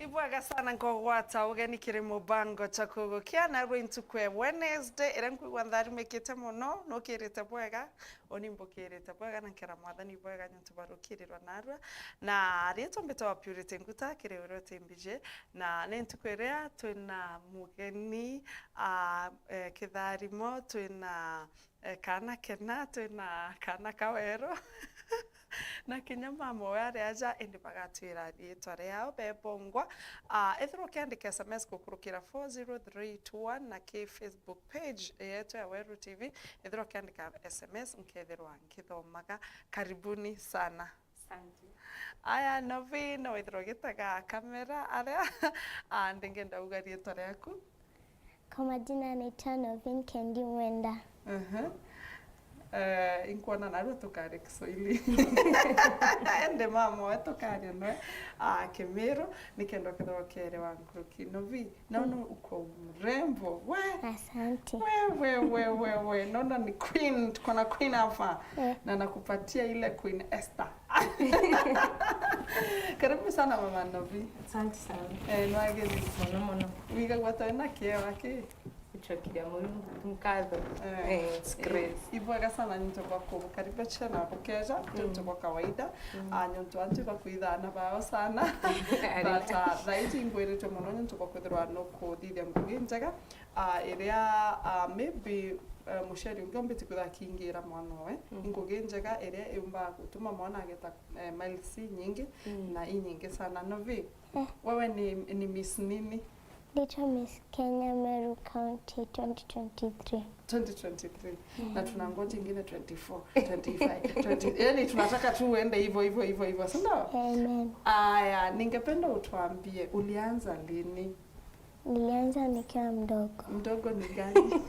Ibwaga sana ngogwata ugeni kiri mubango cha kugukia na rwintu kwe Wednesday era nkwigwa ndarimekete muno nukirite bwega oni mbukirite bwega na kira mwathani bwega nyuntu barukirirwa narwa na rieto mbito wa Purity Nguta kiri urote mbije na nentukwerea twina mugeni kitharimo twina kana kena twina kana kawero na kinya mama wale aja indi bagatwira rietwa riao bebongwa ethro kiandika SMS kukurukira 40321 na ki Facebook page yetu ya Weru TV ethro kiandika SMS nketherwa nkithomaga karibuni sana. Asante. Aya Noveen ethro gitaga kamera aria ndingenda uga rietwa riaku. Kwa majina naitwa NOVEEN KENDI MWENDA. Inkuona narua tukare Kiswahili ende mama wetu kare no Meru nikendo kidogo kere wangu Novi naona uko mrembo Asante. we naona ni queen, tuko na queen hapa na nakupatia ile Queen Esther. Karibu sana mama Novi. Asante sana. Nwageni Mono. wiga gwatona kiewa ki Kuchokira muri mkazo. It's great. Ibwaga sana nyinto kwa kukaribisha na kukeja nyinto kwa kawaida. Nyinto antu kwa kuidhana bao sana. But raiti ngwirite muno nyinto kwa kwithirwa no kuthithia ngugi njega. Iria maybe musheri ungombeti kuthakingira mwana we ngugi njega iria iumba gutuma mwana ageta miles nyingi na inyingi sana. Novi wewe ni Miss nini? Little Miss Kenya Meru County 2023. 2023. Na tunangoja ingine 24, 25, 20. Yaani tunataka tu uende hivyo, si ndio? Amen. Aya, ningependa utuambie ulianza lini? Nilianza nikiwa mdogo. Mdogo ni gani?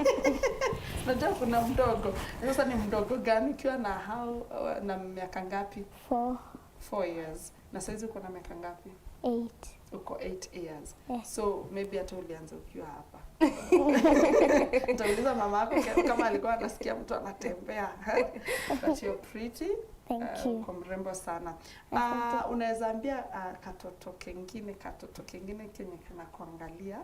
Najua kuna mdogo. Sasa ni mdogo gani ukiwa na miaka ngapi? 4 years. Na saizi uko na miaka ngapi? 8. Uko 8 years. Yes. So maybe hata ulianza ukiwa hapa. Nitauliza mama yako kama alikuwa anasikia mtu anatembea. But you're pretty. Thank you. Uko mrembo sana. Unaweza ambia katoto kengine kenye kana kuangalia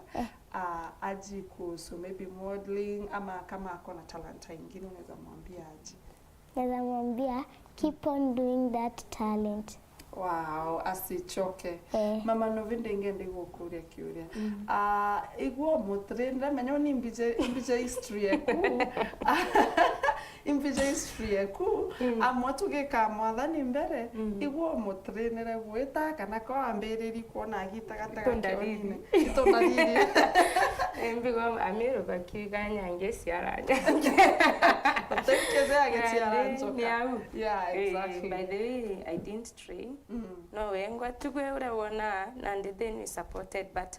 aji kuhusu maybe modeling ama kama ako na talanta nyingine unaweza mwambia aje? Naweza mwambia keep on doing that talent. Wow, asichoke. Mama Novende ngende gukuria kiuria. Igwo mutrenda menyo ni mbije history yaku. Imbije history yaku. Amwatuge ka mwathani mbere. Igwo mutrenere gwita kana ko ambiriri kuona gitagataga kionine. Itondariri. Mbigo Ameru bakiganya ngesiaranya. Tekeze agetiaranzo. Yeah, exactly. By the way, I didn't train. No, wengwa tugwe urabona and then we supported, but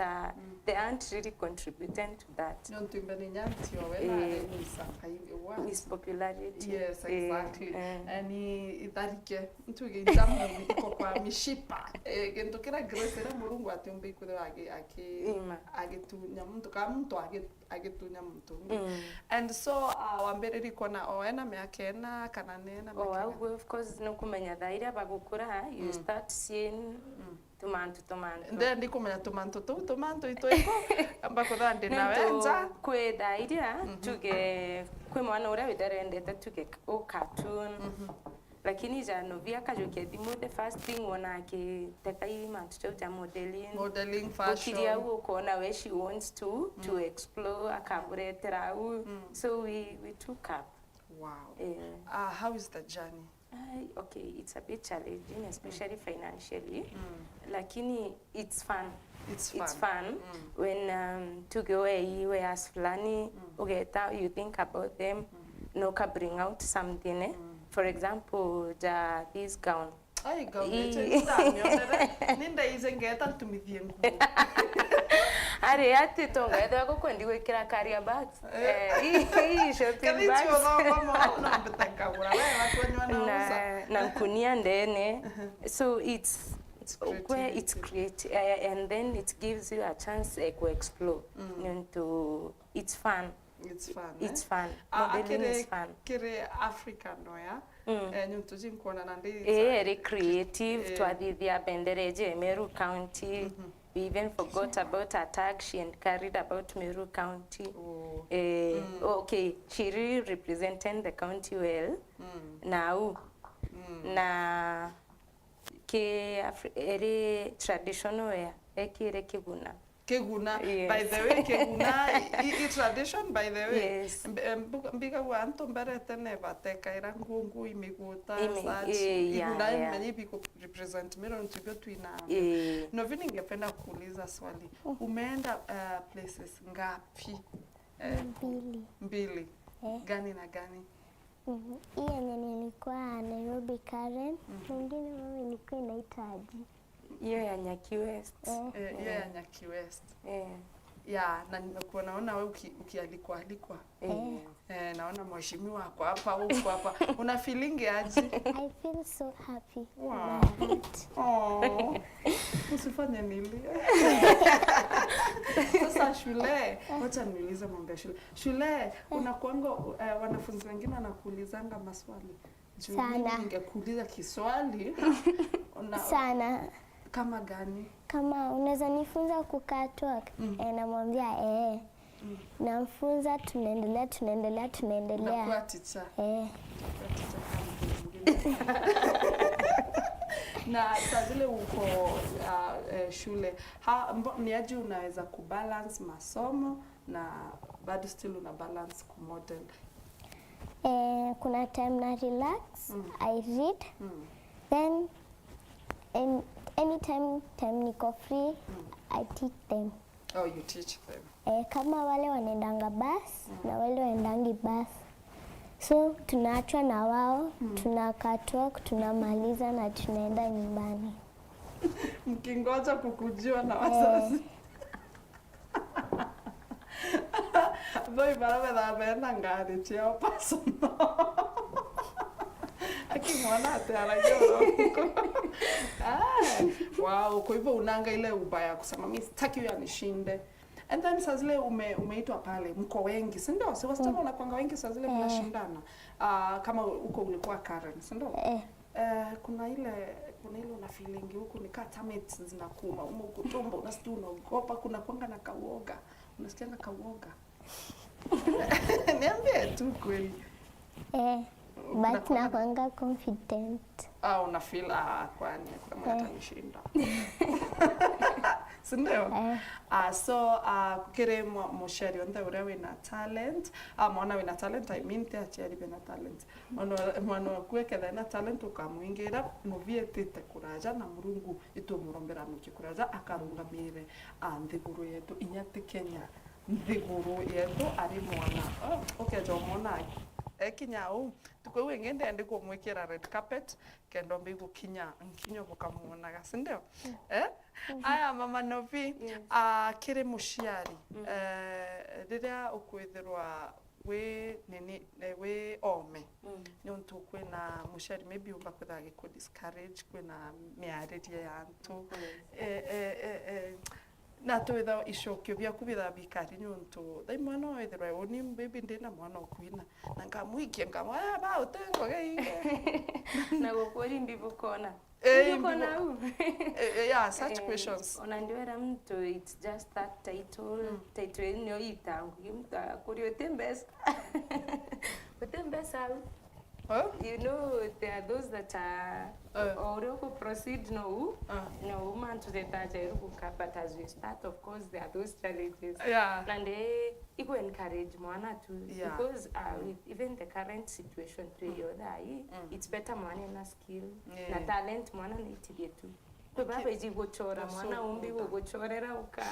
the aunt really contributed to that. His popularity. Yes, exactly. And itharike ntuge ndamu iko kwa mishipa. Gendokera grace na Mulungu atumbe ikure agetunya muntu ka muntu agetunya muntu. And so wambere kona oena meakena kana nena well, of course no kumenya thaira bagukura you start seeing tumanto then ndikumenya tumanto itoiko amba kuthande na wenza kwe thaira tuge kwe mwana ura witarendete tuge cartoon lakini ja novia kajoke thimu the first thing wana ke tekai mantu cha modeling fashion kiria ukona where she wants to explore akaburetera so we took up. Wow. How is the journey? Okay, it's a bit challenging, especially financially. Lakini it's fun. It's fun when to go away whereas flani ugeta you think about them no ka bring out something for example this gown. Ai gown ninda izengeta tumithie nguo. Are ati tonga ndo akokwendi gwikira career bags shopping bags na kunia ndene so it's great and then it gives you a chance to explore into it's fun. Modeling is fun. Kere Africa noya nyuntuji nkuona na ndi very creative twathithia bendereje Meru County We even forgot about a tag she carried about Meru County. Oh. Okay, she really represented the county well. Now, na ke ere traditional wear, ere keguna. Keguna, yes. By the way, Keguna, i tradition, by the way. Yes. Mbiga wanto mbere tene bateka ira ngungu imiguta, such. Yeah. Many people represent Meru ntugo tuina. Novini ningependa kuuliza swali. Umeenda places ngapi? Mbili. Gani na gani? Hii yenye nilikuwa Nairobi Karen, mwingine mama ilikuwa inaitaji. Hiyo ya Nyaki West. Hiyo ya Nyaki West. Ya, na nimekuwa naona wewe ukialikwa. Naona mheshimiwa wako hapa huko hapa. Una feeling aje? I feel so happy. Wow. Oh. Usifanye nilie. Sasa shule, wacha niulize mambo ya shule. Shule, unakuanga wanafunzi wengine wanakuulizanga maswali. Sana. Ningekuuliza kiswali. Sana. Kama gani? Kama unaweza nifunza kukaa talk, namwambia namfunza, tunaendelea. Unakuwa teacher. Na saa zile uko shule, ni aje unaweza kubalance masomo na bado still una balance kumodel? Kuna time na relax, I read, then anytime niko free, I teach them. Oh, you teach them. Kama wale wanaendanga bus na wale waendangi bus. So tunaachwa na wao, tunakaa talk, tunamaliza na tunaenda nyumbani. Mkingoja kukujiwa na wazazi. Boy, barabe da benda ngari cheo paso. Akimwona atarajio. Wow, kwa hivyo unanga ile ubaya kusema mimi sitaki huyu anishinde. And then saa zile umeitwa pale, mko wengi, si ndio? Si wasichana unakuanga wengi saa zile mnashindana. Kama uko ulikuwa Karen, si ndio? Kuna ile una feeling huko ni kama termites zinakuuma, huko tumbo unasikia unaogopa, kuna kwanga na kauoga. Unasikia kauoga. Niambie tu kweli. But nakuanga confident. Una feel kwani kuna mtu atanishinda. Sindio? So kire mushari onda ure wina talent, mwana wina talent, I mean te acheri wina talent. Mwana kuweketha na talent ukamwingira novie tete kuraja na Murungu itumurombera mukikuraja akarungamire nthiguru yetu inyati Kenya. Nthiguru yetu ari mwana. Okay, jo mwana kinyau tuko wengende ndiko mwekera red carpet kendo mbigu kinyo bukamuonaga, si ndio? Aya mama Novi, kire mushiari riria ukwithirwa we ome ni untu kwina mushiari maybe umba kwitha ku discourage kwina miariria ya antu na twitha icokio bia kubitha bikari nyuntu thai mwana withirwa uni baby ndina mwana okuina na ngamuikia ba utengo geige na gukuri mbibukona yeah, such questions. Unandiwera mtu, it's just that title nyo itangu mtu akuri utembesa you know, there are those that are already proceed no man to the but as we start, of course there are those challenges, and they encourage mwana to because with even the current situation to it's better mwana na skill na talent mwana na itibie tu kwa baba ijigochora mwana umbi ugochorera uka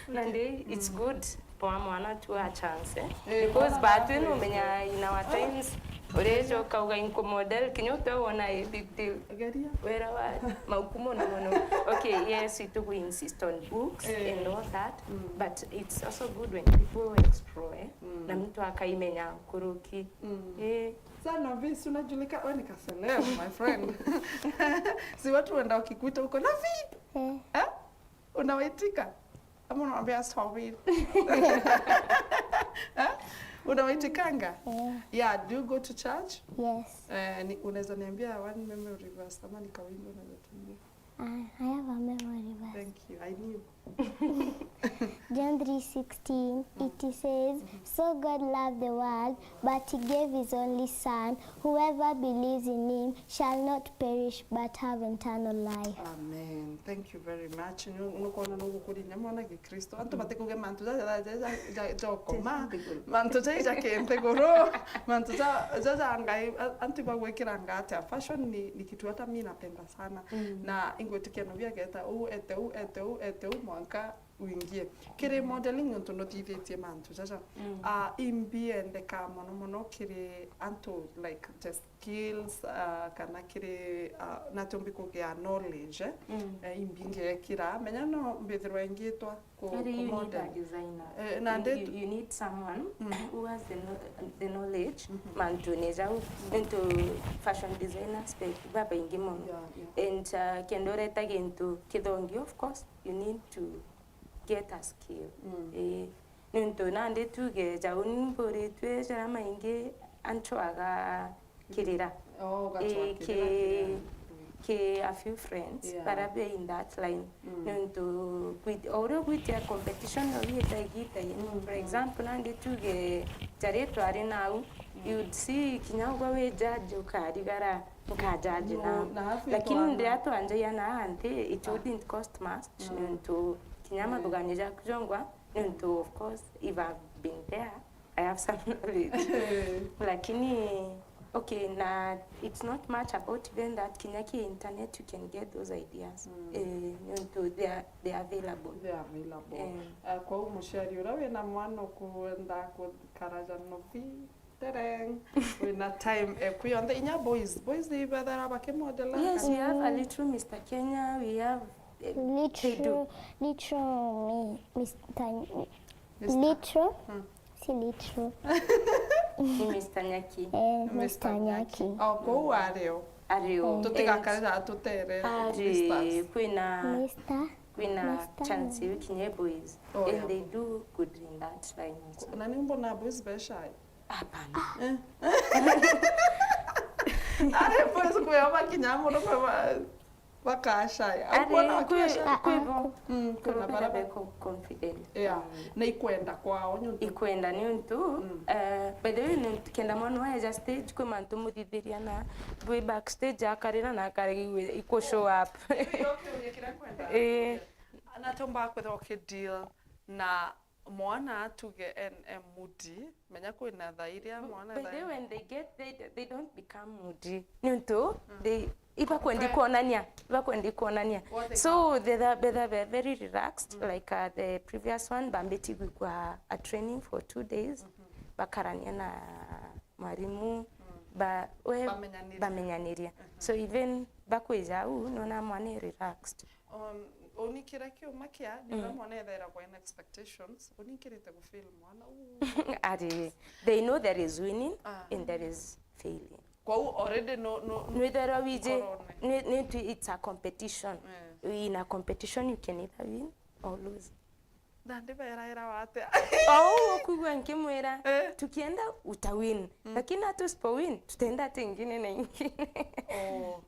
and it's good for mwana to a chance because but when umenya in our times orejo kauga inko model kinyoto wana a big deal where maukumo no okay, yes, we do insist on books and all that, but it's also good when people explore na mtu akaimenya kuruki sana visi unajulika wewe nikaseleo my friend. Si watu wenda ukikuita huko na vipi? Unawaitika? Ama unamwambia sorry? Unawaitikanga? Yeah, do you go to church? Yes. Unaweza niambia one memory verse ama nikawimbo unaweza tumia? I have a memory verse. Thank you. I knew. John 3:16, it says, so God loved the world, but he gave his only son. Whoever believes in him shall not perish, but have eternal life. Amen. Thank you very much. Nukona nukukuri nyamona ki Kristo. Antu batekuge mantu ja okoma. Mantu ja kente goro. Mantu ja angai antu bagwekira ngate. Fashion ni kitu hata mimi napenda sana. Na ingwetikia novia geta eteu mwanka uingie. Kire modeling onto notithetie mantu jaja. Imbi ende ka mono kire anto like just skills kana kire natumbiko kia knowledge imbi nge kira menya no mbethirwa ingitwa ko model designer. You need someone who has the knowledge mantu neja into fashion designer space baba ingimo and kendoreta into kidongi. Of course you need to get a skill. Nunto nande tuge jaun bore tue jara mainge ancho aga kirira. Ke a few friends parabe in that line. Nunto with a competition no for example nande tuge jare to are now you'd see kinyago we judge ukarigara judge now. Lakini ndio to anje yana ante it wouldn't cost much. Nunto kinyama buganija kujongwa into of course if I've been there I have some knowledge. Lakini okay na it's not much about even that kinyaki internet you can get those ideas. Into they are available. They are available. Kwa umushari urawe na mwana kuenda karaja novi tereng wina time kuyonda inya boys they better abake model. Yes, we have a little Mr. Kenya, we have Litro. Mr. Nyaki. Mr. Nyaki. Oh, go Ario. Tutega kaza tutere. Queen chance wikinye boys. And they do good in that line. Nani mbona boys besha? Hapana. Are boys kuyama kinyamo no kwa wakashaya akona wakisha kuna baraba confident na ikwenda kwao nyuntu ikwenda nyuntu by the way nyuntu kenda mono ya stage kwa mantu mutithiria na we backstage akarira na akarigi iko show up anatomba kwetha deal na mwana tuge moody menya kwina thairia mwana but when they get they don't become moody nyuntu they iba kwendi kuonania so they are very relaxed like the previous one bambeti kwa a training for 2 days bakarania na mwalimu bamenyaniria so even bakweja nona mwana relaxed onikira kio makia ni mwana ethera kwa expectations onikirite ku feel mwana they know there is winning and there is failing. Kwa already no it's a competition. In a competition you can either win or lose. Ndande era wate. Kugwa nkimwera tukienda utawin. Lakini hatusipo win tutaenda tengine na ingine.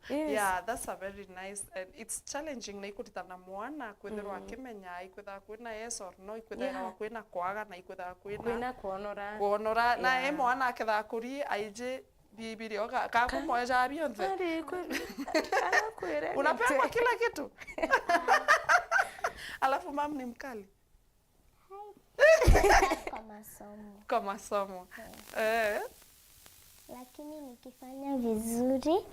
Yes. Yeah, that's a very nice and it's challenging na ikutita na mwana kwethirwa akimenya ikwetha kwina yes or no ikwetha kwina kwaga na ikwetha kwina kuonora na mwana aketha kuri aije bibirio kako moja bionze unapewa kila kitu alafu mam ni mkali kwa masomo lakini nikifanya vizuri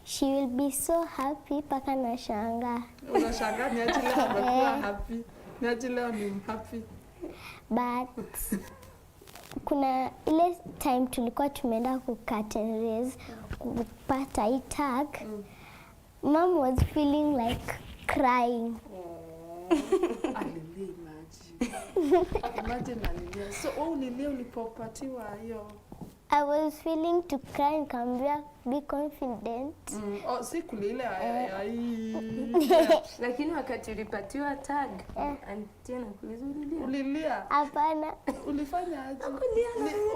she will be so happy paka na shanga unashanga ni ati leo amekuwa happy ni ati leo ni happy but kuna ile time tulikuwa tumeenda ku curtain raise kupata hii tag mom was feeling like crying. Imagine alilia. So ulilia ulipopatiwa hiyo? I was feeling to cry and come back, be confident. Si kulile Lakini wakati ulipatiwa tag, auntie anakuuliza ulilia? Ulilia? Hapana. Ulifanya aje?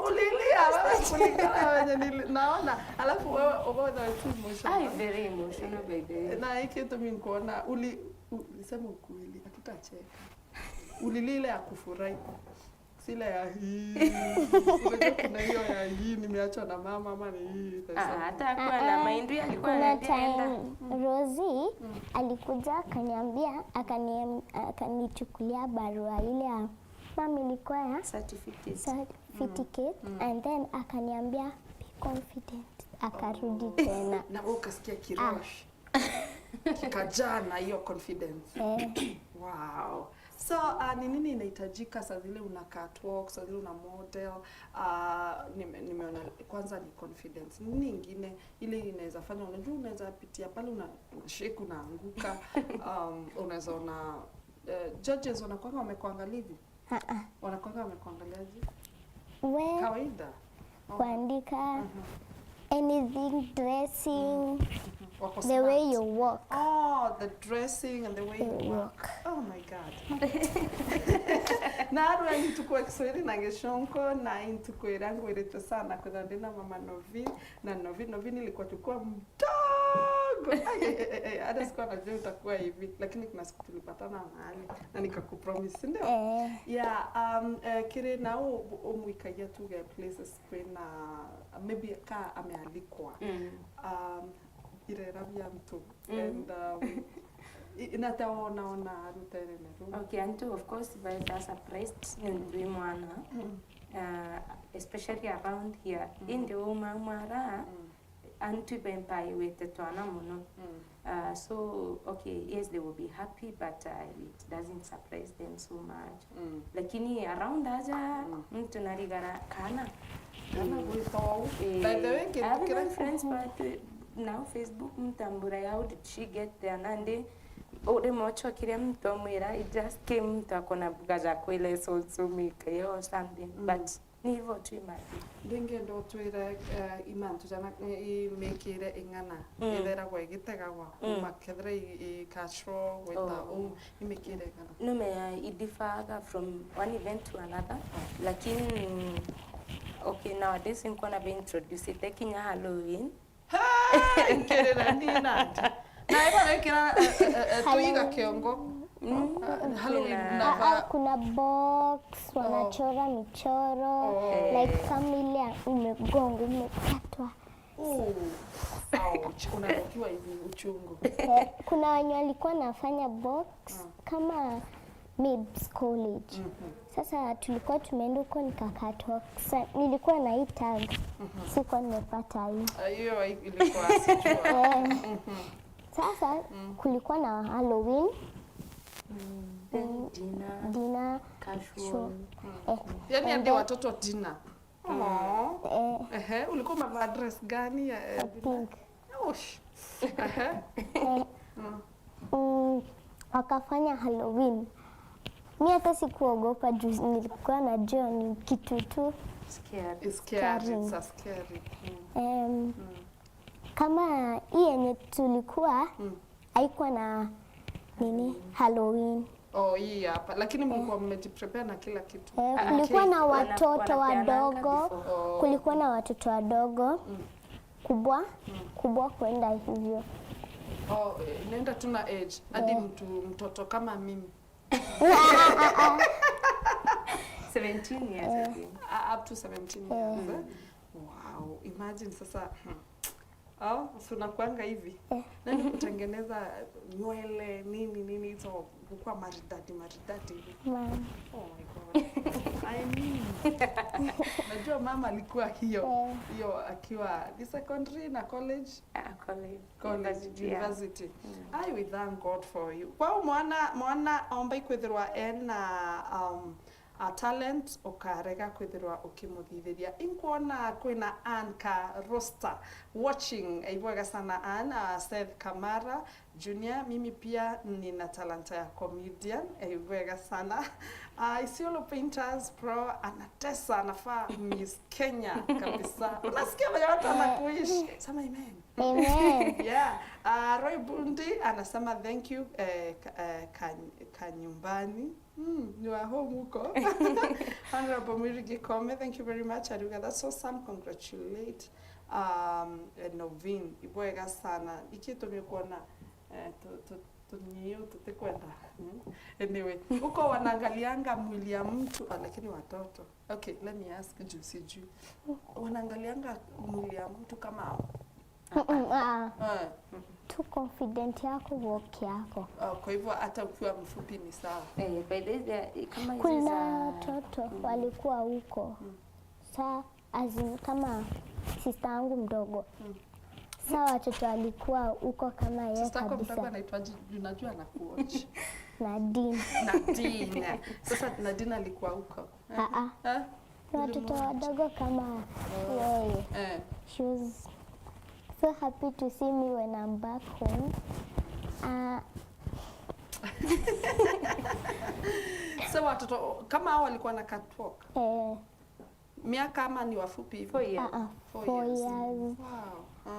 Ulilia wewe kulingana wenye naona. Alafu wewe too emotional. Very emotional baby. Na hiki tu mimi nikuona ulisema ukweli, hatutacheka. Ulilile ya kufurahi. Sile ya hii. Kuna hiyo ya hii nimeachwa na mama ni hii. Hata kwa na maindu alikuwa anaenda. Rosie alikuja akaniambia akanichukulia barua ile ya mama ilikuwa ya certificate and then akaniambia be confident. Akarudi tena. Na wewe ukasikia kirosh. Kikajaa na hiyo confidence. Wow. So, ni nini inahitajika saa zile una catwalk, saa zile una model, nimeona kwanza ni confidence. Nini nyingine ile inaweza fanya, unajua unaweza pitia pale unashake unaanguka, unaweza ona judges wanakuanga wamekuangalia hivi? Wanakuanga wamekuangaliaje? Kawaida. Kuandika anything, dressing, the way you walk. Oh, the dressing and the way you walk. Oh my God. Na aru tukua Kiswahili na Geshonko na intukwera ngwirete sana kwa ndina mama Novi na Novi ilikuwa tukua mdogo. Hata sikuwa najua utakuwa hivi, lakini kuna siku tulipatana mahali na nikakupromise ndio. Kire na umuikagia tuge places kwena maybe ka amealikwa. Irera vya mtu and inataona rutere Meru. Okay, and of course by the surprised in mwana especially around here in the mara antu bempai with twana muno. So okay, yes, they will be happy, but it doesn't surprise them so much. Lakini around aja mtu narigara kana with all. By the way, I have friends, but now Facebook mtambura, how did she get there? Nande ode mocho kile mtu mwira, it just came mtu akona bugaja kwele so make or something, but ni hivyo tu imati. Denge ndo twira imantu jana imekire ingana ithera gwa gitega gwa makethre I castro weta imekire ingana. No me it differ from one event to another, lakini okay, nowadays I'm gonna be introduced taking Halloween. Nkerera nina. Na eba wekira tuiga kiongo. Halloween na kuna box wanachora michoro like familia umegongo umekatwa. Ouch, unakiwa hivi uchungu. Kuna wenye walikuwa nafanya box kama Mibs College. Sasa tulikuwa tumeenda huko nikakatwa. Nilikuwa na hii tag. Sikuwa nimepata hiyo. Hiyo ilikuwa sijua. Sasa kulikuwa na Halloween. Dinner casual. Yaani ndio watoto dinner. Ulikuwa umevaa dress gani ya pink? Osh. Wakafanya Halloween. Mimi hata sikuogopa juu nilikuwa najua ni kitu tu scary. Kama hii yenye tulikuwa haikuwa na nini Halloween. Hii hapa. Lakini mlikuwa mmejiprepare na kila kitu. Kulikuwa na watoto wadogo. Kulikuwa na watoto wadogo. Kubwa kwenda hivyo. Nenda tuna age. Hadi mtoto kama mimi. 17 years. Up to 17 years. Wow, imagine sasa. Unakuanga hivi. Nani kutengeneza nywele nini hizo kukua maridadi hivi. Oh my God. I mean. Najua mama alikuwa hiyo akiwa secondary na college. University. We thank God for you. Kwa mwana omba kwithirwa talent ukarega kwithirwa ukimuthithiria inkuona kwina Anka roster watching aivaga sana Seth Kamara, Junior, mimi pia nina talanta ya comedian, ibwega sana. Isiolo Painters Pro anatesa, anafaa Miss Kenya kabisa. Unasikia vile watu wanakuishi. Sema amen. Amen. Yeah. Roy Bundi anasema thank you kanyumbani. You are home huko. Honorable Mwiri Gikome, thank you very much. Aruga, that's awesome. Congratulate NOVEEN. Ibwega sana. Ikitumia kuona tunyiyo tutakwenda. Anyway, huko wanaangalianga mwili ya mtu lakini watoto. Okay, let me ask you siju. Wanaangalianga mwili ya mtu kama tu confident yako walk yako. Kwa hivyo hata ukiwa mfupi ni sawa. By the kama hizi kuna watoto walikuwa huko. Saa kama sister yangu mdogo. Sawa, watoto walikuwa huko kama yeye kabisa. Sister yako mdogo anaitwaje? Unajua anakuwatch. Nadine. Sasa Nadine alikuwa huko. Watoto wadogo kama yeye. She was so happy to see me when I'm back home. So watoto kama hao walikuwa na catwalk. Miaka kama ni wafupi hivi? 4 years. Wow.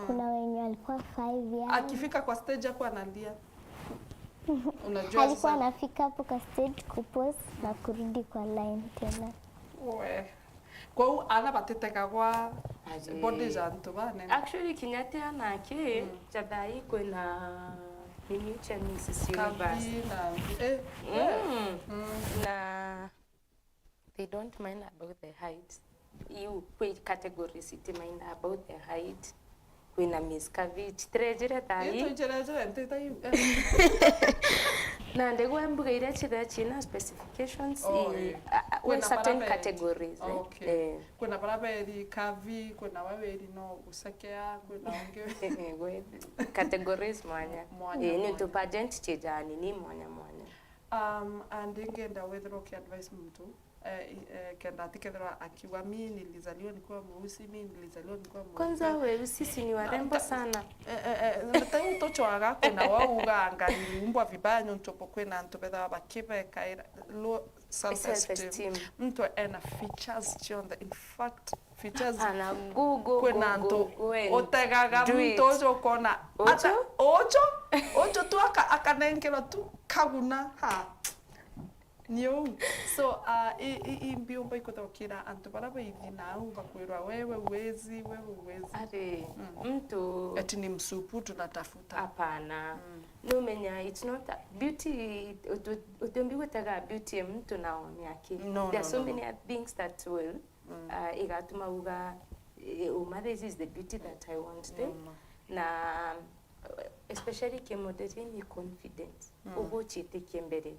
Kuna wenye walikuwa 5 years. Akifika kwa stage hapo analia. Unajua alikuwa anafika hapo kwa stage kupose na kurudi kwa line tena. Kwa hiyo anabateteka kwa body za mtu bane. Actually kinyatea nake jadai kuna nini cha Mrs. Universe. Na they don't mind about the height. You put categories it mind about the height. Kuna Miss Kavich trejere tai. Na ndego mbuga ira chira china specifications in certain categories. Kuna baraberi kavi, kuna waweri no usakea, kuna onge categories mwanya. Ni to pageant chejani ni mwanya. And ingenda whether okay advice mtu kenda tikethera akiwa mimi nilizaliwa nikiwa mweusi, mimi nilizaliwa nikiwa mweusi. Kwanza weusi si ni warembo sana. Ndio tochoaga kuna wao uganga niumbwa vibaya ntopo kwena ntobetha bakibe kaira low self esteem. Mtu ana features chonda, in fact features ana gugu kwena nto otegaga mtu ojo kona ata ojo tu akanengela tu kaguna ha Nyo. So imbiomba ikotokira antu baraba idina bakwirwa wewe uwezi. Ate mtu eti ni msupu tunatafuta. Hapana. No menya, it's not beauty. Utombi wetaga beauty mtu naoni yake. There are so many things that will igatuma uga this is the beauty that I want them. Na especially kemodete ni confidence. Ugo chitekie mbere.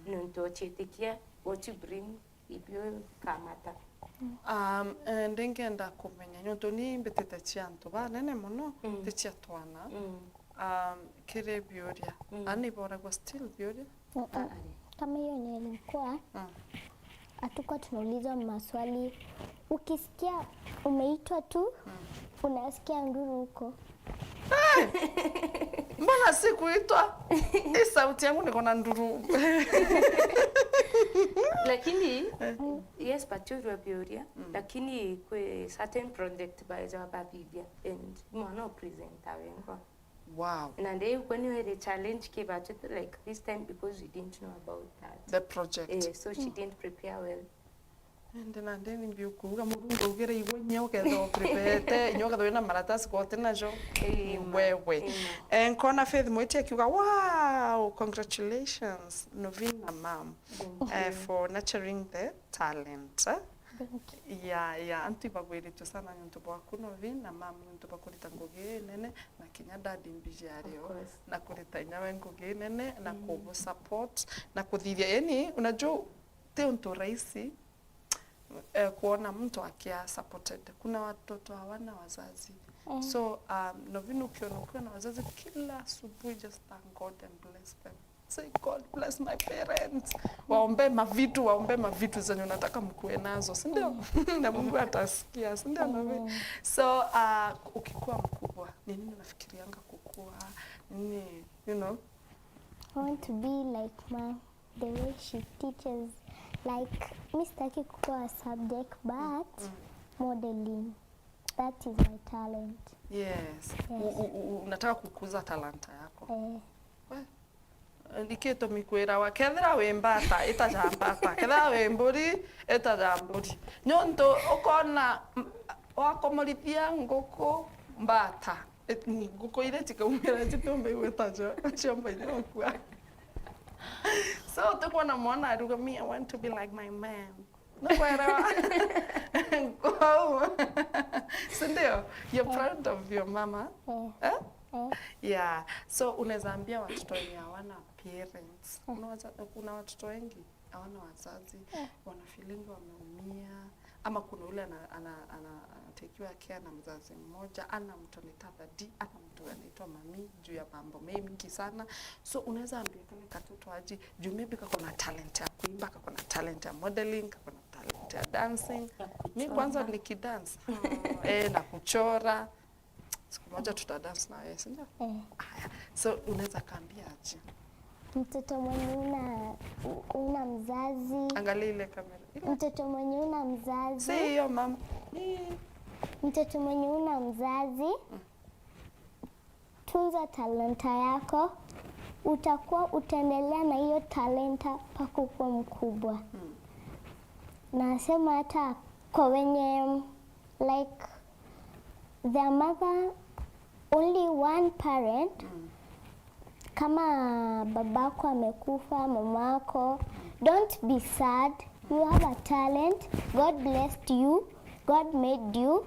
Nunto chitekia what you bring ibyo kamata. Ndengenda kumenya nyonto ni mbetete chianto ba nene mono techia twana. Kire bioria. Ani bora kwa still bioria. Kama hiyo nilikuwa hatukuwa tunauliza maswali. Ukisikia umeitwa tu unasikia nduru huko. Mbona sikuitwa? Hii sauti yangu niko na nduru. Lakini yes pachurwa bioria lakini kwe certain project by Java Bibia and mwana presenter wengo. Wow. And then when you had a challenge came out like this time because we didn't know about that. The project. So she didn't prepare well. Ndina ndeni mbiukuga murungu ugere igwe nyoke tho prepare nyoka tho ina maratasi kote najo wewe nkona Faith Mwiti akiuga wow congratulations NOVEEN na mom for nurturing the talent. Yeah antu bagwirito sana nyonto bwaku NOVEEN na mom nyonto bakurita ngoge nene na kinya dadi mbijario na kurita nyawe ngoge nene na kubo support na kuthithia yani unajua teo rahisi kuona mtu akia supported. Kuna watoto hawana wazazi. So NOVEEN ukiona na wazazi kila asubuhi just thank God and bless them. Say God bless my parents. Waombe mavitu zenye unataka mkuwe nazo, si ndio? Na Mungu atasikia, si ndio NOVEEN? So ukikuwa mkubwa, nini unafikirianga kukua? Nini you know? I want to be like Mom, the way she teaches. Like, mistaki kukua a subject, but modeling. That is my talent. Yes. Unataka kukuza talanta yako. Ndiketo mikwira wa kethira we mbata itajambata kethira we mburi itajamburi nyonto ukona wakomorithia nguku mbata nguku ile tikaumira titombe wetaja chamba inokwa. So tukona mwana aruga me, I want to be like my man. No kwera. So ndio, you're proud of your mama? Yeah. So unaweza ambia watoto wenye hawana parents. Kuna watoto wengi hawana wazazi, wana feeling wameumia, ama kuna yule anatekiwa care na mzazi mmoja, ana mtu anaitwa dadi, ana mtu anaitwa mami juu ya mambo mengi sana. So unaweza ambia kale katoto aje juu maybe kako na talent ya kuimba, kako na talent ya modeling, kako na talent ya dancing. Mimi kwanza nikidance na kuchora. Siku moja tutadance na wewe, si ndio? So unaweza kaambia aje? Mtoto mwenye una mzazi. Angalia ile kamera. Mtoto mwenye una mzazi. Si hiyo mama. Mtoto mwenye una mzazi. Tunza talanta yako. Utaendelea na hiyo talenta mpaka uwe mkubwa. Nasema hata kwa wenye like their mother only one parent. Kama babako amekufa, mamako, don't be sad. You have a talent. God blessed you. God made you.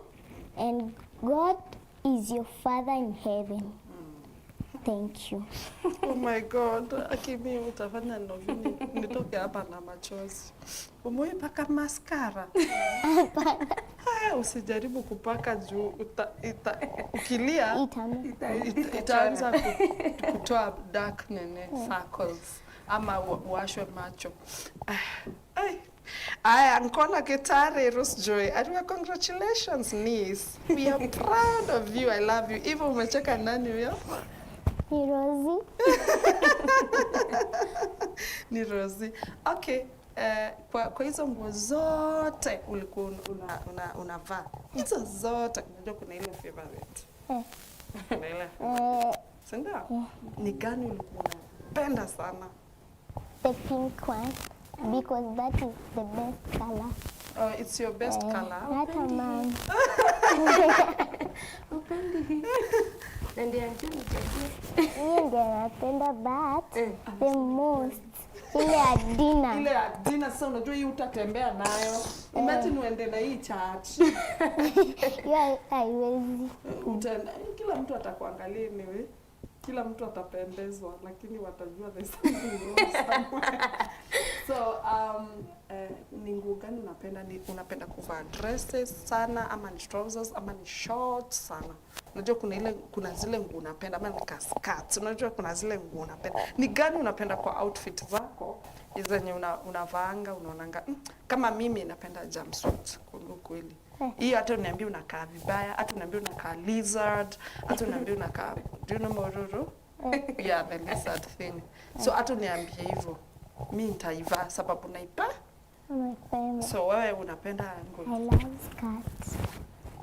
And God is your Father in heaven. Thank you. Oh my God. Akimi utafanya Novini nitoke hapa na machozi. Umepaka mascara? Usijaribu kupaka juu ukilia itaanza kutoa dark circles ama washwe macho. Nkona Ketare Rosjoy. Ariwa, congratulations niece. We are proud of you. I love you. Even umecheka nani huyo? Ni Rosie. Ni Rosie. Okay. Kwa hizo nguo zote ulikuwa unavaa. Hizo zote unajua kuna ile favorite. Kuna ile favorite. Sasa ni gani ulikuwa unapenda sana? The pink one, because that is the best color. Oh, it's your best color. Hata mom. Upendi. Ndio napenda but the most ile ya dinner. Ile ya dinner sasa unajua hii utatembea nayo. Imagine uende na hii church. Yeah, haiwezi. Kila mtu atakuangalia anyway. Kila mtu atapendezwa lakini watajua there's something wrong somewhere. So ni nguo gani unapenda? Unapenda kuvaa dresses sana ama ni trousers ama ni shorts sana? Unajua kuna zile nguo unapenda ama ni skirts. Unajua kuna zile nguo unapenda. Ni gani unapenda kwa outfit zako? Zenye unavaanga unaonanga kama mimi napenda jumpsuit kwa kweli. Hii hata uniambia unakaa vibaya, hata uniambia unakaa lizard, hata uniambia unakaa do you know mororo? Yeah, the lizard thing. So hata uniambia hivyo. Mimi nitaivaa sababu naipenda. So wewe unapenda nguo? I love skirts.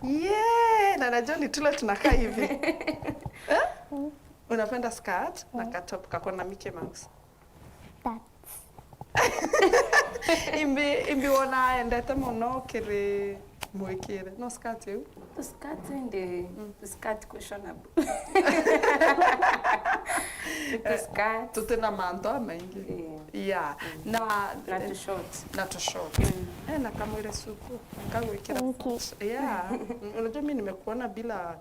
Yeah, na najua ni tule tunakaa hivi. Unapenda skirt na katop kako na Mickey Mouse. Imbi wona endete muno kiri mwikire no skirt you? The skirt and the skirt questionable. The skirt tutena manto mengi. Yeah. Na too short. Na too short. Na kama ile suku kawekera. Yeah. Unajua mimi nimekuona bila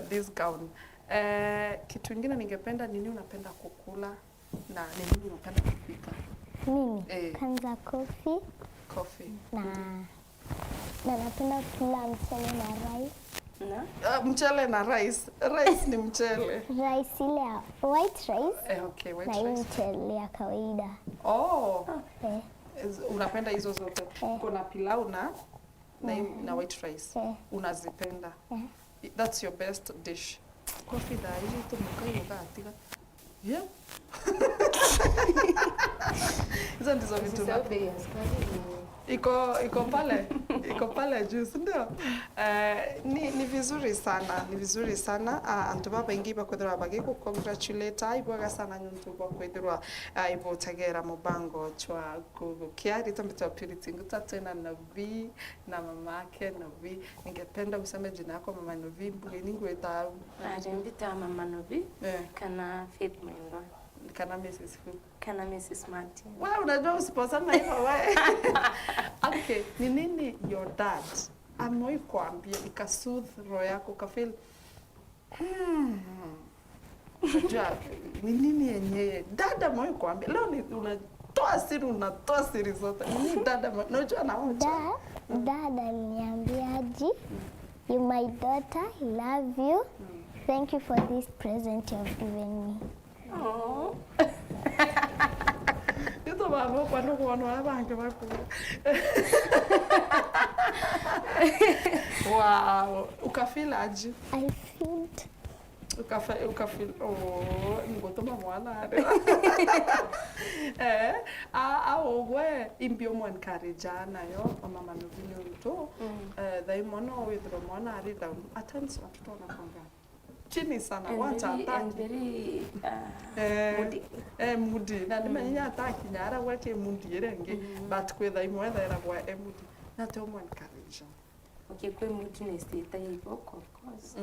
this gown. Kitu kingine ningependa nini unapenda kukula na nini unapenda kupika? Mimi kwanza coffee na napenda kula mchele na rice. Mchele na rice. Rice ni mchele. Rice ile ya white rice. Okay, white rice. Na rice. mchele ya kawaida. Oh. Unapenda hizo zote. Kuna pilau na white rice. Unazipenda. That's your best dish. Coffee da hiyo tumeka yoga atiga. Yeah. Hizo ndizo vitu. Iko pale juu, ndio. Ni vizuri sana. Antu baba ingi bakwethera bagiku congratulate ibwaga sana nyuntu bakwethera ibo tagera mubango chwa kukiari tombeta purity ngutatena Novi na mamake Novi. Ningependa useme jina yako mama Novi, mbugeni ngweta Ndita mama Novi kana Faith Mwendwa. Kana Mrs. Who? Kana Mrs. Martin. Wewe unajua usipozana hivyo wewe. Okay, ni nini your dad amoi kuambia ikasoothe roho yako ukafeel unajua ni nini yenyewe dada amoi kuambia leo ni unatoa siri zote ni dada unajua na wote dada aliniambiaje you my daughter, I love you. Thank you for this present you have given me. Oh. Ito babo kwano kuona abange bakuru. Wow, ukafeel aje? I felt ukafeel ngotoma mwana. We imbio mo encourage nayo mama Novi nto. Dai mono withro mwana ari down. At times watoto wanakonga. Chini sana wacha very mudi na nimenya ataki nyara wache mudi erenge but kwetha imwetha era kwa mudi na to mo encourage. Okay, kwe mudi ne state yiko of course.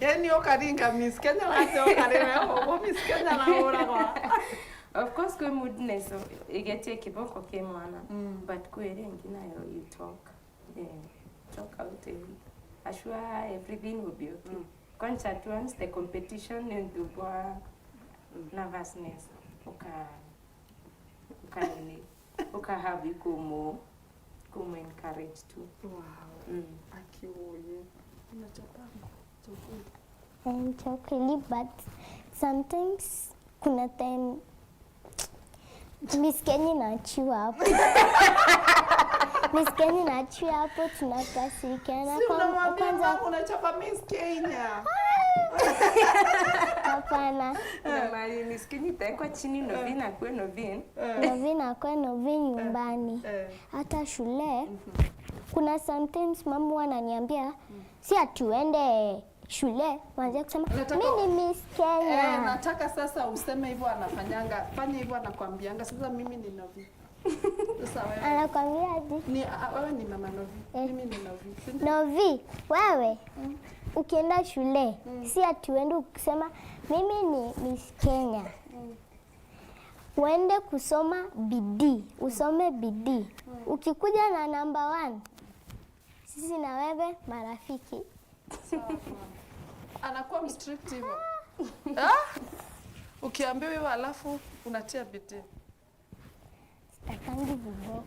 Yani okaringa Miss Kenya late okarira o Miss Kenya na ora kwa. Of course kwe mudi ne so igete kiboko ke mwana but kwe rengi nayo you talk out Ashua everything will be okay. Concert once the competition and the nervousness. Uka have you come encourage too. Wow. Akiwoye. Unachapanga. And chocolate, but sometimes kuna time Miss Kenya naachiwa hapo. Miss Kenya naachiwa hapo tunakasirikiana kwa kwanza unachapa Miss Kenya. Hapana. Na mali Miss Kenya itaekwa chini Noveena akwe Noveena. Noveena akwe Noveena nyumbani. Hata shule kuna sometimes mama ananiambia si atuende shule mwanzo kusema mimi ni Miss Kenya. Nataka sasa useme hivyo anafanyanga. Fanya hivyo anakuambianga sasa mimi ni Novi. Sasa wewe. Anakuambia aje? Wewe ni mama Novi. Mimi ni Novi. Novi, wewe ukienda shule si atuende ukisema mimi ni Miss Kenya. Uende kusoma bidii, usome bidii. Ukikuja na number 1 sisi na wewe marafiki. Anakuwa strict hivyo. Ukiambiwa hivyo alafu unatia bidii. Sitakangi viboko.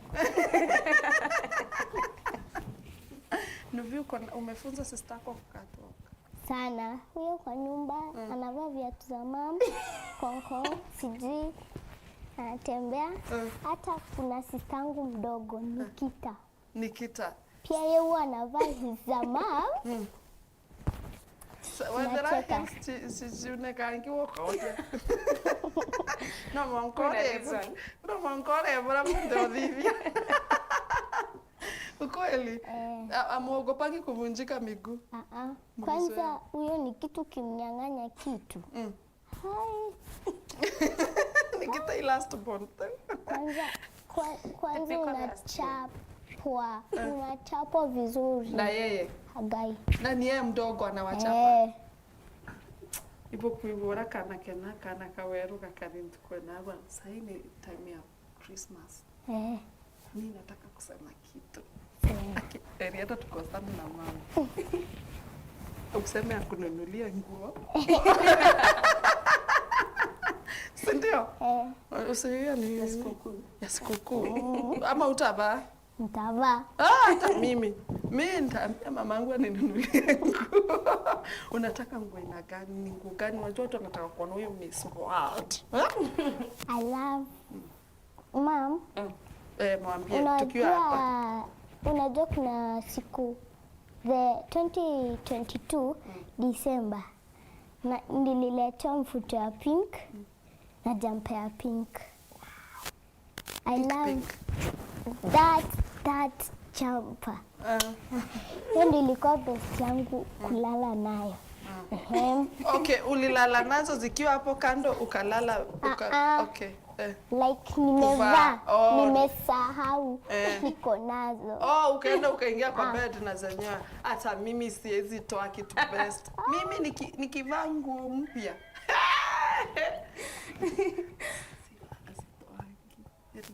Novi umefunza sister yako kukatwa? Sana. Huyo kwa nyumba anavaa viatu za mama, konko, sijui anatembea. Hata kuna sistangu mdogo Nikita. Pia yeye huwa anavaa za mama. Whether sijiune kangi wokoje. No mankore bora mdo dhivya. Ukweli? Amuogopangi kuvunjika miguu. Kwanza huyo ni kitu kimnyang'anya kitu. Hai. Nikita last born. Kwanza unachapwa vizuri. Na yeye? Hagai. Na ni yeye mdogo anawachapa. Ipo kuibora kana kaweru kakarintu kwena sasa ni time ya Christmas. Mimi nataka kusema kitu. Hata tukosana na mama. Useme akununulia nguo. Sindio? Usiyo ni ya sikukuu. Ama utavaa? Nitavaa. Hata mimi nitaambia mamangu aninunulie nguo. Unataka nguo aina gani? Ni nguo gani? Unajua watu wanataka kuona huyo Miss World. I love Mom. Mwambie tukiwa hapa. Unajua kuna siku the 2022 December Na nililetea mfuto ya pink na jumper ya pink. I love that jumper. Hiyo ndio ilikuwa best yangu kulala nayo. Okay, ulilala nazo zikiwa hapo kando ukalala okay. Like nimevaa, nimesahau niko nazo. Ukaenda ukaingia kwa bed na zenyewe. Hata mimi siwezi toa kitu best. Mimi nikivaa nguo mpya.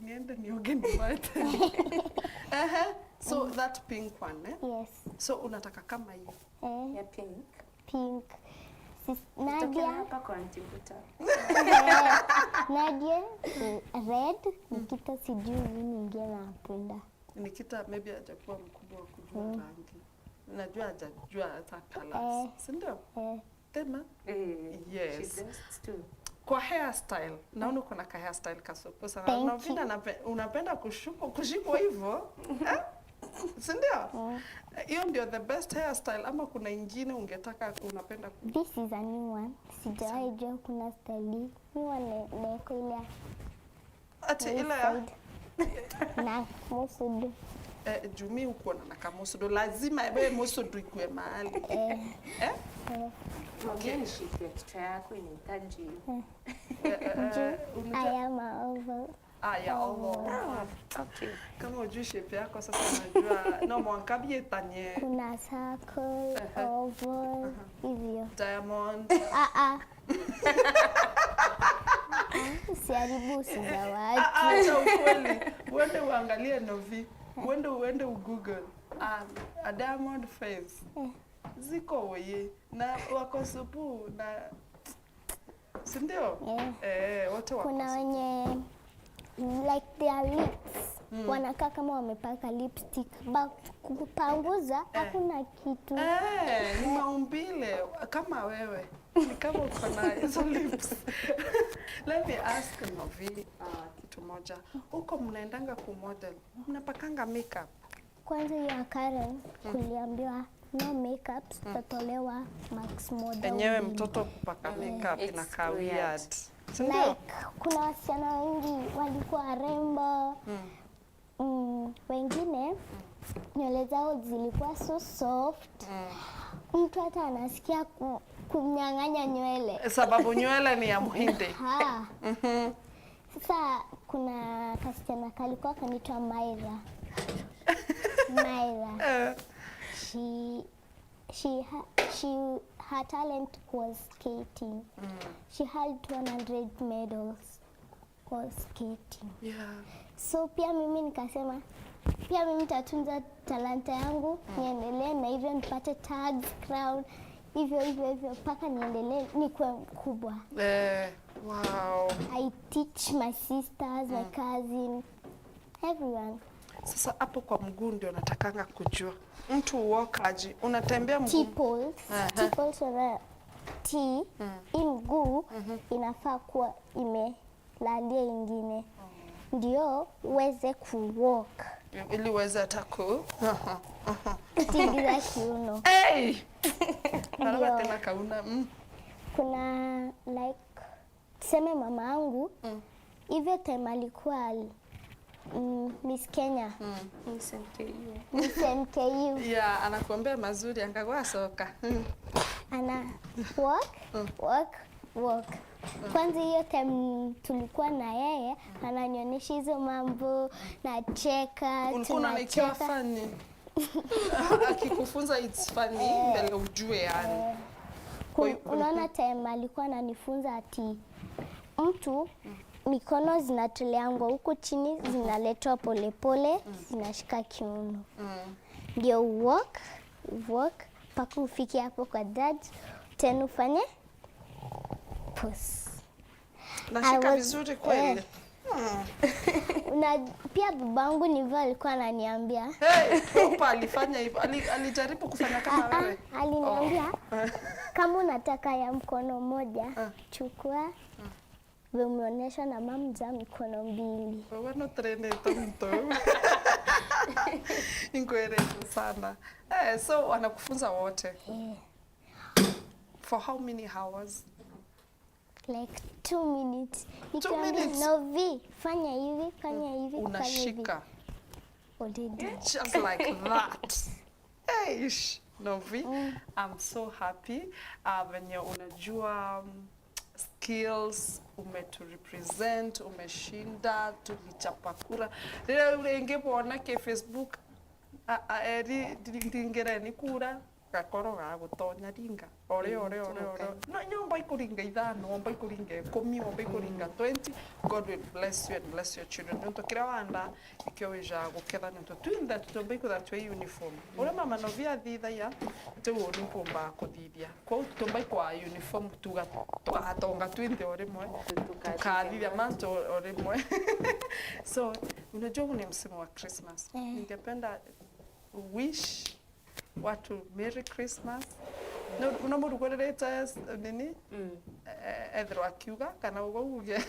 Niende nioge nimate. So that pink one, eh? Yes. So unataka kama hiyo? Ya pink. Pink. Nadia hapa kwa Antibuta. Nadia red, Nikita sijui nini nyingine napenda. Nikita maybe hajakuwa mkubwa wa kujua rangi. Najua hajajua hata colors. Si ndio? Tena? Yes. She does too. Kwa hairstyle, naona uko na ka hairstyle kasupu sana. Novena unapenda kushikwa hivyo? Si ndio? Hiyo ndio the best hairstyle ama kuna ingine ungetaka unapenda This is a new one. Sijawahi jua kuna style. Mimi wanaeka ile. Ati ile ya na musudu. Jumi uko na kamusudu lazima wewe musudu ikue mahali. Mugeni shape extra yako inahitaji. I am a oval. Ya Allah. Okay. Kama ujui shape yako sasa unajua no mwankabie tanye. Kuna circle, oval, hivyo. Diamond. Usiharibu za watu. Acha ukweli. Uende uangalie Novi. Uende ugoogle. A diamond face. Ziko weye na wako supu na si ndio? Wote wako. Kuna wenye like their lips. Wanakaa kama wamepaka lipstick. Kupanguza hakuna kitu. Ni maumbile kama wewe. Ni kama uko na hizo lips. Let me ask Novi kitu moja. Huko mnaendanga kumodel. Mnapakanga makeup? Kwanza ya Karen kuliambiwa no makeup tutatolewa max model. Enyewe mtoto kupaka makeup inakaa weird. Like kuna wasichana wengi walikuwa warembo. Wengine nywele zao zilikuwa so soft. Mtu hata anasikia kumnyang'anya nywele. Sababu nywele ni ya Mhindi. Sasa kuna kasichana kalikuwa kanaitwa Myra. Her talent was skating. She had 100 medals for skating. So pia mimi nikasema pia mimi nitatunza talanta yangu niendelee na hivyo nipate tags, crown, hivyo mpaka niendelee nikuwe mkubwa. Wow. I teach my sisters, my cousin, everyone. Sasa hapo kwa mguu ndio natakanga kujua. Mtu walkaji, unatembea mguu. T-pulse or T, mguu inafaa kuwa imelalia ingine. Ndio uweze kuwalk. Ili uweze hata kutingiza kiuno. Ndio tena kauna. Kuna like tuseme mama yangu hivyo time alikuwa Miss Kenya. Miss MKU. Anakuambia mazuri angagwa soka. Ana walk. Kwanza hiyo time tulikuwa na yeye, ananionyesha hizo mambo, nacheka, tunacheka. Funny. Akikufunza it's funny, mbele ujue yani. Unaona time alikuwa ananifunza ati mtu mikono zinatoleangwa huku chini zinaletwa polepole zinashika kiuno. Ndio walk mpaka ufike hapo kwa judge tena ufanye pose. Nashika vizuri kweli. Pia babangu ndivyo alikuwa ananiambia. Papa alifanya hivyo. Alijaribu kufanya kama wewe. Aliniambia kama unataka ya mkono moja chukua umeonyesha na mama za mikono mbili. Wewe trene tonto. Ingoerefu sana. So wanakufunza wote. For how many hours? Like 2 minutes. 2 minutes? Novi, fanya hivi, fanya hivi, Unashika. Already. Just like that. Hey, Novi, I'm so happy when you unajua skills umeturepresent, umeshinda, tulichapa kura. Leo ulenge bona ke Facebook eri ndingere ni kura gakoro ga gutonya ringa ore no nyomba ikuringa ithano omba ikuringa 10 omba ikuringa 20. God will bless you and bless your children. Nto kira wanda ikyoja guketha nto twinda tutomba ikutha twe uniform ore mama Novia thitha ya tuwo nipomba kuthithia kwa tutomba kwa uniform tugatonga twinde ore mwe tukathithia manto ore mwe. So unajua ni msimu wa Christmas. Ningependa wish watu Merry Christmas. No unamurugorereta nini? Ethro akiuga kana ugoge.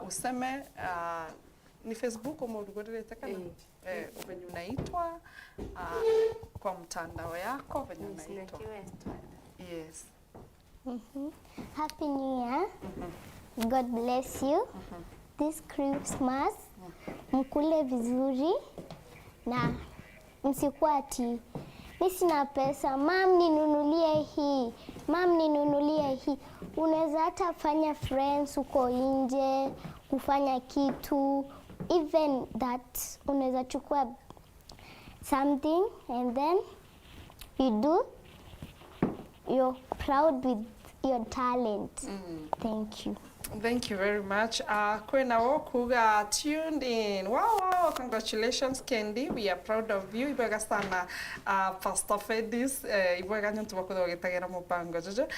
Useme ni Facebook umurugorereta kana venye unaitwa kwa mtandao yako venye unaitwa. Yes. Happy New Year. God bless you. This Christmas mkule vizuri na msikuwa ati mimi sina pesa, mam ninunulie hii, mam ninunulie hii. Unaweza hata fanya friends uko nje, kufanya kitu, even that unaweza chukua something and then you do, you're proud with your talent. Thank you. Thank you very much. Kwena wokuga tuned in. Wow, congratulations Kendi. We are proud of you. Ibega sana Pastor Fedis. Ibega nyantu wakudo gitagera mupango jojo.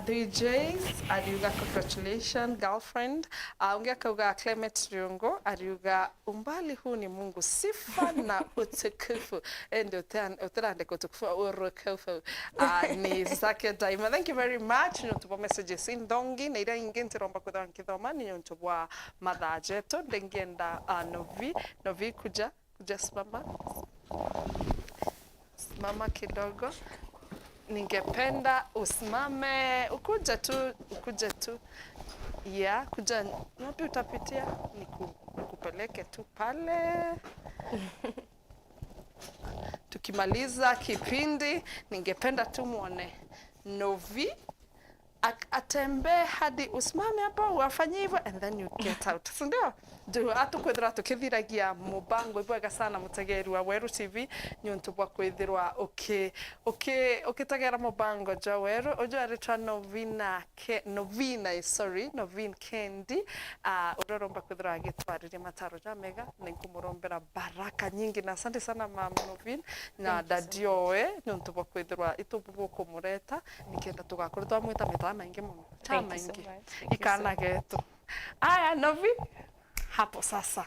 DJs, adiuga congratulations girlfriend. Ungia kauga Clement Riongo, adiuga umbali huu ni Mungu sifa na utukufu. Endo uterande kutukufu urukufu. Ni zake daima. Thank you very much. Nutupo messages in dongi na ira ingenti romba kudwa nkithoma ni ntubwa mathajeto ndengenda Novi kuja simama kidogo. Ningependa usimame ukuje tu ya kuja wapi utapitia nikupeleke tu pale. Tukimaliza kipindi ningependa tu muone Novi atembe hadi usimame hapo uafanye hivyo and then you get out. Sindio? Ndio atukwethira tukithiragia mubango ibwega sana mutegeri wa Weru TV nyuntu bwa kwithirwa ukitagera mubango ja Weru ojo aritwa Noveen Kendi uroromba kwithirwa agitwarire mataro ja mega ningumurombera baraka nyingi na asante sana mama Noveen na dadioe nyuntu bwa kwithirwa itububu kumureta nikenda tugakorwa mwita meta maingi muno chama ingi ikana getu aya Novi hapo sasa